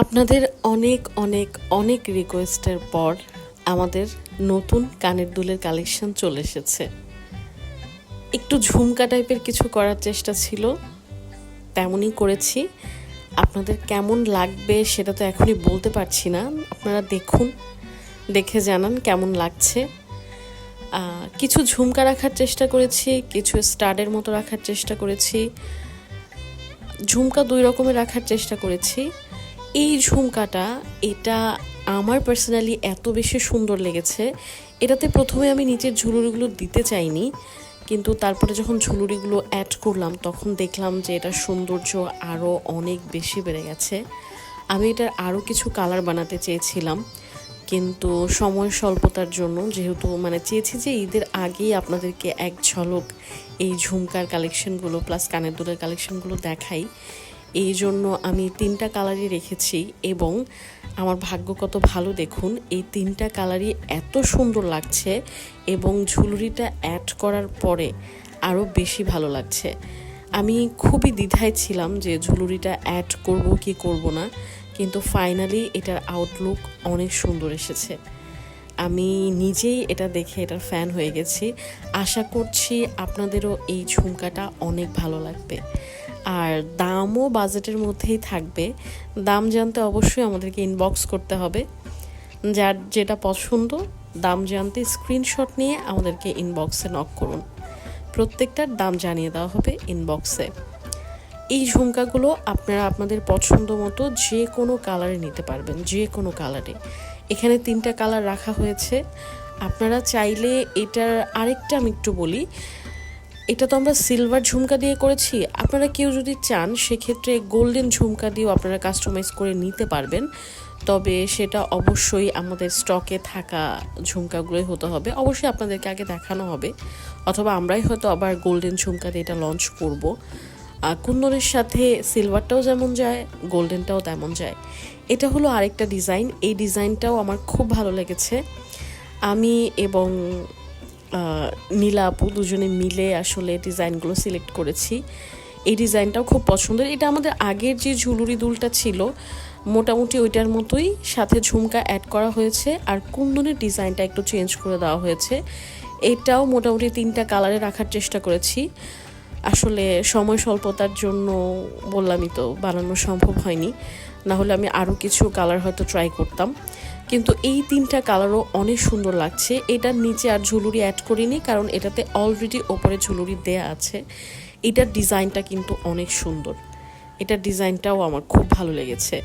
আপনাদের অনেক অনেক অনেক রিকোয়েস্টের পর আমাদের নতুন কানের দুলের কালেকশন চলে এসেছে। একটু ঝুমকা টাইপের কিছু করার চেষ্টা ছিল, তেমনই করেছি। আপনাদের কেমন লাগবে সেটা তো এখনই বলতে পারছি না, আপনারা দেখুন, দেখে জানান কেমন লাগছে। কিছু ঝুমকা রাখার চেষ্টা করেছি, কিছু স্টাডের মতো রাখার চেষ্টা করেছি, ঝুমকা দুই রকমের রাখার চেষ্টা করেছি। এই ঝুমকাটা এটা আমার পার্সোনালি এত বেশি সুন্দর লেগেছে। এটাতে প্রথমে আমি নিচের ঝুলুরিগুলো দিতে চাইনি, কিন্তু তারপরে যখন ঝুলুরিগুলো অ্যাড করলাম তখন দেখলাম যে এটার সৌন্দর্য আরও অনেক বেশি বেড়ে গেছে। আমি এটার আরও কিছু কালার বানাতে চেয়েছিলাম, কিন্তু সময় স্বল্পতার জন্য, যেহেতু চেয়েছি যে ঈদের আগেই আপনাদেরকে এক ঝলক এই ঝুমকার কালেকশনগুলো প্লাস কানের দুলের কালেকশনগুলো দেখাই, এই জন্য আমি 3টা কালারই রেখেছি। এবং আমার ভাগ্য কত ভালো দেখুন, এই 3টা কালারই এত সুন্দর লাগছে এবং ঝুলুরিটা অ্যাড করার পরে আরও বেশি ভালো লাগছে। আমি খুবই দ্বিধায় ছিলাম যে ঝুলুরিটা অ্যাড করব কি করব না, কিন্তু ফাইনালি এটার আউটলুক অনেক সুন্দর এসেছে। আমি নিজেই এটা দেখে এটার ফ্যান হয়ে গেছি। আশা করছি আপনাদেরও এই ঝুমকাটা অনেক ভালো লাগবে। আর দামও বাজেটের মধ্যেই থাকবে। দাম জানতে অবশ্যই আমাদেরকে ইনবক্স করতে হবে। যার যেটা পছন্দ দাম জানতে স্ক্রিনশট নিয়ে আমাদেরকে ইনবক্সে নক করুন। প্রত্যেকটার দাম জানিয়ে দেওয়া হবে ইনবক্সে। এই ঝুমকাগুলো আপনারা আপনাদের পছন্দ মতো যে কোনো কালারে নিতে পারবেন, যে কোনো কালারে। এখানে 3টা কালার রাখা হয়েছে। আপনারা চাইলে এটার আরেকটা আমি একটু বলি, এটা তো আমরা সিলভার ঝুমকা দিয়ে করেছি। আপনারা কেউ যদি চান সেক্ষেত্রে গোল্ডেন ঝুমকা দিয়েও আপনারা কাস্টমাইজ করে নিতে পারবেন, তবে সেটা অবশ্যই আমাদের স্টকে থাকা ঝুমকাগুলোই হতে হবে। অবশ্যই আপনাদেরকে আগে দেখানো হবে, অথবা আমরাই হয়তো আবার গোল্ডেন ঝুমকা দিয়ে এটা লঞ্চ করব। কুন্দনের সাথে সিলভারটাও যেমন যায়, গোল্ডেনটাও তেমন যায়। এটা হলো আরেকটা ডিজাইন। এই ডিজাইনটাও আমার খুব ভালো লেগেছে। আমি এবং নীলা আপু দুজনে মিলে আসলে ডিজাইনগুলো সিলেক্ট করেছি। এই ডিজাইনটাও খুব পছন্দের। এটা আমাদের আগের যে ঝুলুরি দুলটা ছিল মোটামুটি ওইটার মতোই, সাথে ঝুমকা অ্যাড করা হয়েছে আর কুন্দনের ডিজাইনটা একটু চেঞ্জ করে দেওয়া হয়েছে। এটাও মোটামুটি 3টা কালারে রাখার চেষ্টা করেছি। আসলে সময় স্বল্পতার জন্য বললামই তো, বানানো সম্ভব হয়নি, না হলে আমি আরও কিছু কালার হয়তো ট্রাই করতাম। কিন্তু এই 3টা কালারও অনেক সুন্দর লাগছে। এটার নিচে আর ঝুলুরি অ্যাড করিনি, কারণ এটাতে অলরেডি ওপরে ঝুলুরি দেয়া আছে। এটার ডিজাইনটা কিন্তু অনেক সুন্দর, এটার ডিজাইনটাও আমার খুব ভালো লেগেছে।